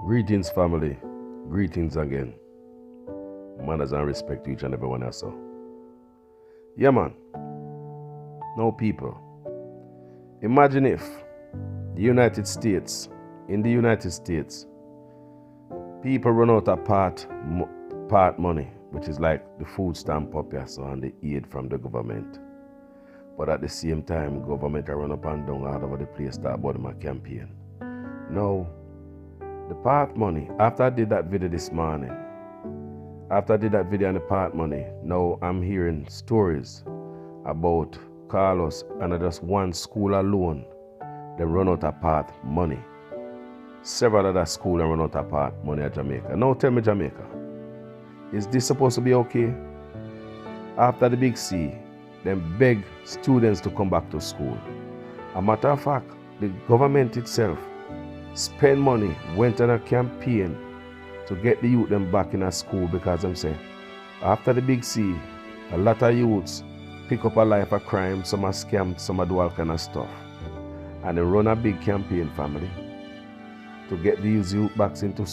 Greetings, family. Greetings again. Manners and respect to each and everyone else. Yeah, man. No people. Imagine if in the United States, people run out of part money, which is like the food stamp up here, so, and the aid from the government. But at the same time, government are run up and down all over the place start about my campaign. Now, the part money, after I did that video this morning, after I did that video on the part money, now I'm hearing stories about Carlos and just one school alone, they run out of part money. Several other schools run out of part money at Jamaica. Now tell me, Jamaica, is this supposed to be okay? After the big C, them beg students to come back to school. A matter of fact, the government itself spend money, went on a campaign to get the youth them back in a school because them say, after the big C, a lot of youths pick up a life of crime, some are scammed, some are do all kind of stuff. And they run a big campaign, family, to get these youth back into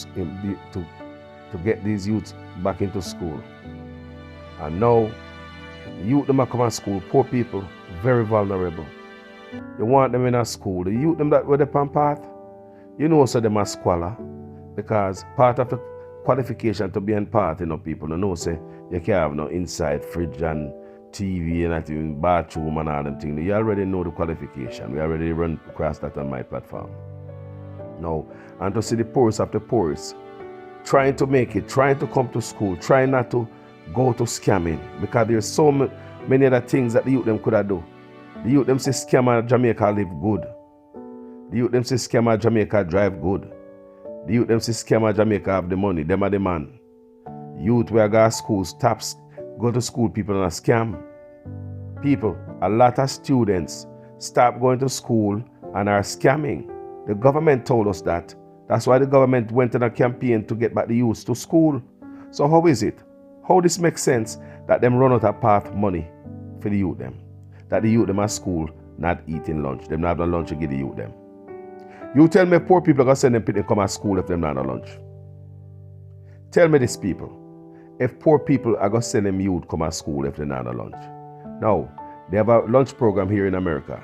back into school. And now, youth them are come to school, poor people, very vulnerable. You want them in a school, the youth them that were the path, you know, so them are squalor, because part of the qualification to be in part, you know, people, you know, say you can't have no inside fridge and TV and even bathroom and all them things. You already know the qualification. We already run across that on my platform. Now, and to see the poorest of the poorest, trying to make it, trying to come to school, trying not to go to scamming, because there's so many other things that the youth them could have do. The youth them say scammer Jamaica live good. The youth them say scammer Jamaica drive good. The youth them say scammer Jamaica have the money, them are the man. Youth where go to school, go to school, people and scam. People, a lot of students stop going to school and are scamming. The government told us that. That's why the government went on a campaign to get back the youth to school. So how is it? How this makes sense that them run out of path money for the youth them? That the youth them at school not eating lunch. Them not have no lunch to give the youth them. You tell me poor people are going to send them people to come at school if them not have lunch. Tell me this, people. If poor people are going to send them youth come at school if they not have lunch. Now, they have a lunch program here in America.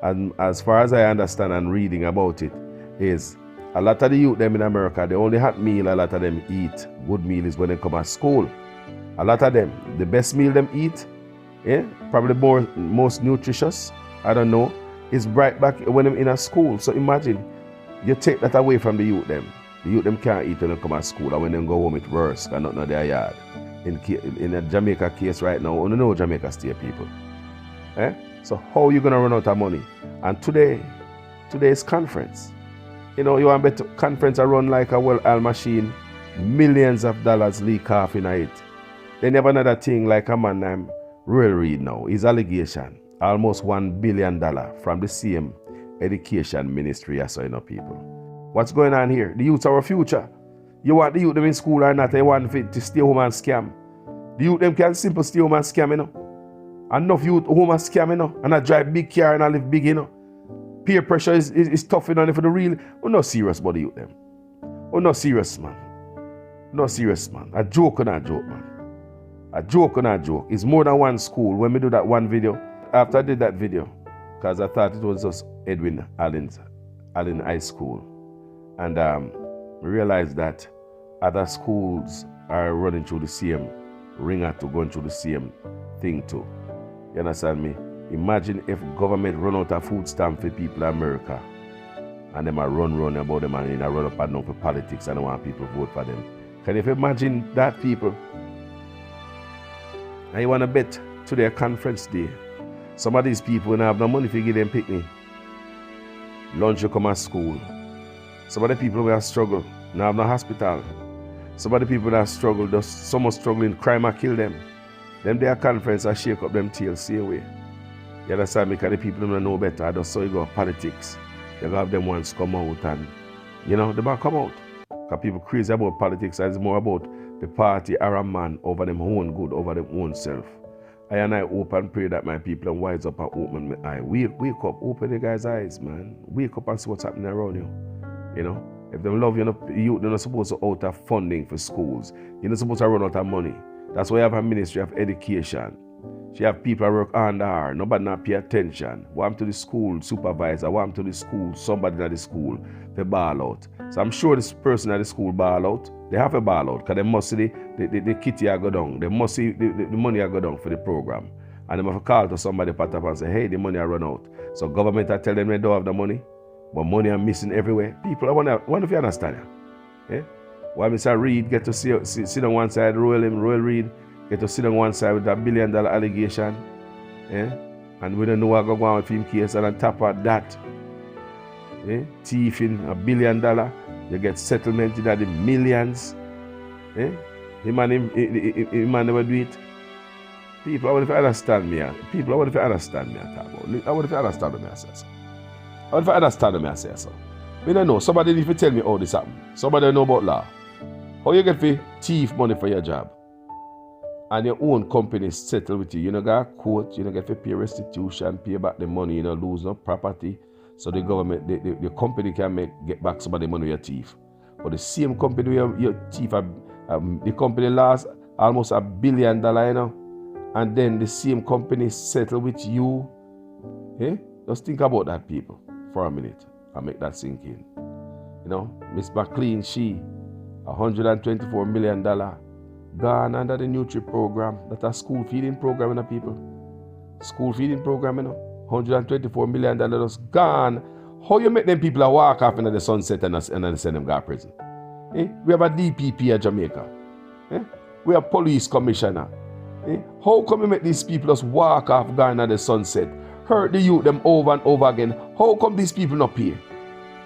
And as far as I understand and reading about it, is a lot of the youth them in America, the only hot meal a lot of them eat, good meal, is when they come at school. A lot of them, the best meal them eat, probably most nutritious, I don't know, is right back when them in a school. So imagine, you take that away from the youth them. The youth them can't eat when they come at school, and when they go home it's worse, and not in their yard. In a Jamaica case right now, you know Jamaica State people. So how are you going to run out of money? And today's conference. You know, you want better conference run like a well-oiled machine, millions of dollars leak off in it. They never another thing like a man named Royal Reid now. His allegation, almost $1 billion from the same education ministry as you know, people. What's going on here? The youth are our future. You want the youth them in school or not? They want to stay home and scam. The youth them can simply stay home and scam, you know. Enough youth home and scam, you know, and I drive big car and I live big, you know. Peer pressure is tough, you know, for the real. We're not serious about the youth them. We're not serious, man. No serious, man. A joke or not joke, man. A joke or not joke. It's more than one school. When we do that one video, after I did that video, because I thought it was just Edwin Allen High School, and we realized that other schools are running through the same ringer to going through the same thing too. You understand me? Imagine if government run out of food stamp for people in America, and them are run about them and run up and down for politics and want people to vote for them. Can you imagine that, people? And you want to bet to their conference day, some of these people don't have no money to give them picnic. Lunch you come at school. Some of the people will struggle, now have no hospital. Some of the people that struggle, just so much struggling, crime will kill them. Them their conference I shake up them tails, see away. You understand me? Because the people don't know better. I just saw you go politics. You have them ones come out and, you know, they might come out. Because people crazy about politics, and it's more about the party or a man over them own good, over them own self. I hope and pray that my people are wise up and open my eye. Wake up, open the guy's eyes, man. Wake up and see what's happening around you. You know? If they love you, youth, they're not supposed to out of funding for schools. You're not supposed to run out of money. That's why you have a ministry of education. She have people that work under her. Nobody not pay attention. Want to the school supervisor, want to the school, somebody at the school, they ball out. So I'm sure this person at the school ball out. They have a ball out because they must see the kitty I go down. They must see the money I go down for the program. And they have to call to somebody pat up and say, hey, the money I run out. So government I tell them they don't have the money, but money are missing everywhere. People, I wonder if you understand. Yeah? Why Mr. Reed get to sit on one side, Royal Reed, get to sit on one side with that $1 billion allegation. Yeah? And we don't know what going on with him case. And on top of that, yeah? Thieving $1 billion, you get settlement in the millions. Yeah? Him never do it. People, I want to understand me. People, I want to understand me. I want to understand me. I want to understand me. I don't know. Somebody need to tell me how this happened. Somebody know about law. How you get to thief money for your job? And your own company settle with you. You don't get a court, you don't get to pay restitution, pay back the money, you don't lose no property. So the government, the company can get back some of the money you thief. But the same company you thief, the company lost almost $1 billion, you know. And then the same company settle with you. Eh? Just think about that, people, for a minute and make that sink in. You know, Miss McLean, she, $124 million gone under the Nutri program. That's a school feeding program, you know, people. School feeding program, you know. $124 million just gone. How you make them people walk off into the sunset and then send them to prison? Eh? We have a DPP at Jamaica. Eh? We have police commissioner. Eh? How come you make these people just walk off gone at the sunset? Hurt the youth them over and over again. How come these people not pay?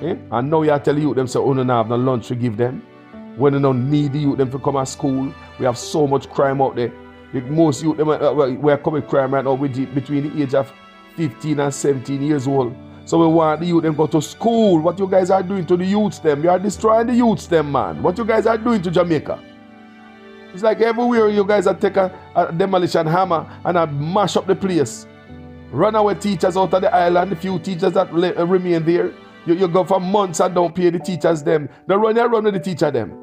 Eh? And now you tell the youth them say, oh, no, have no lunch to give them. When they don't need the youth them to come to school. We have so much crime out there. The most youth them we are committing crime right now between the age of 15 and 17 years old. So we want the youth them go to school. What you guys are doing to the youths them? You are destroying the youths them, man. What you guys are doing to Jamaica? It's like everywhere you guys are take a demolition hammer and mash up the place. Run away teachers out of the island, the few teachers that remain there. You go for months and don't pay the teachers them. They run with the teacher them.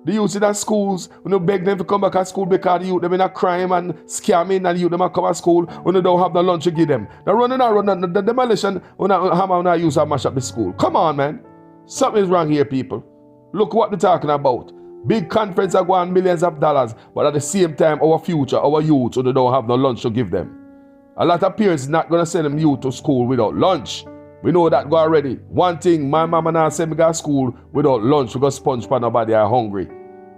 The youth in the schools, when you beg them to come back to school because the youth them in a crime and scamming and the youth them come to school when they don't have the lunch to give them. They run the demolition when a hammer when I use to mash up the school. Come on, man. Something is wrong here, people. Look what they're talking about. Big conference are going millions of dollars, but at the same time, our future, our youth, so they don't have no lunch to give them. A lot of parents not going to send them youth to school without lunch. We know that go already. One thing, my mama now send me go to school without lunch because sponge for nobody are hungry.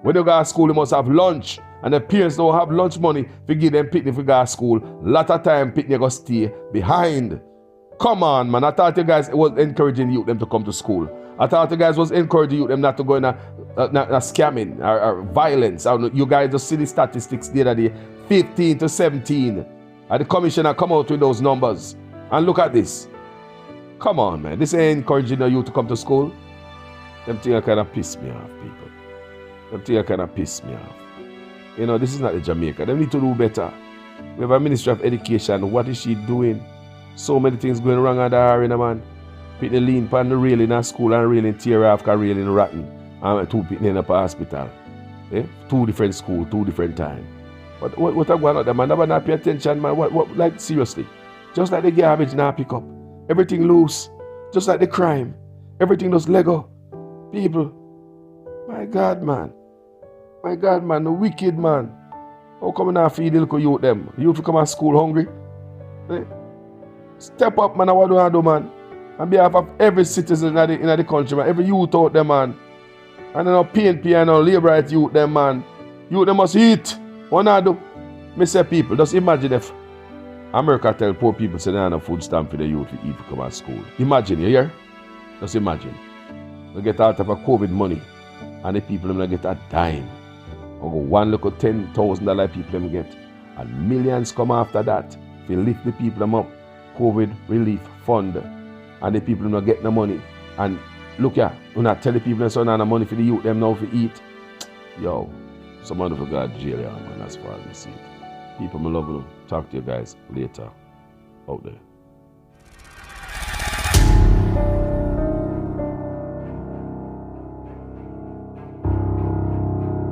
When you go to school, you must have lunch. And the parents don't have lunch money to give them picnic for go to school. A lot of time, picnic go stay behind. Come on, man. I thought you guys was encouraging you them to come to school. I thought you guys was encouraging you them not to go in a scamming or violence. You guys just see the statistics the other day. 15 to 17. And the commissioner come out with those numbers. And look at this. Come on, man. This ain't encouraging you to come to school. Them things kind of piss me off, people. Them things kind of piss me off. You know, this is not the Jamaica. They need to do better. We have a Ministry of Education. What is she doing? So many things going wrong under her, you know, man. Put the lean pan the railing at school and railing tear off because railing rotten. And two people in a hospital. Eh? 2 different schools, 2 different times. But what are going on there, man? Never not pay attention, man. What, like, seriously. Just like the garbage now pick up. Everything loose. Just like the crime. Everything just Lego. People. My God, man. My God, man. The wicked, man. How come now feed the little youth them? Youth to come to school hungry? Eh? Step up, man. What do I do, man? On behalf of every citizen in the country, man. Every youth out there, man. And then no PNP and no labor right youth them, man. Youth them must eat. What I do? Me say people, just imagine if America tell poor people say they have no food stamp for the youth to eat to come to school. Imagine, you hear? Just imagine. We get out of a COVID money and the people them get a dime. Or go one little $10,000 people them get. And millions come after that. If you lift the people them up, COVID relief fund. And the people them get the money. And look here, when I tell the people them so no money for the youth them now to eat. Yo, someone for God jail, man, as far as we see it. People, I love them. Talk to you guys later out there.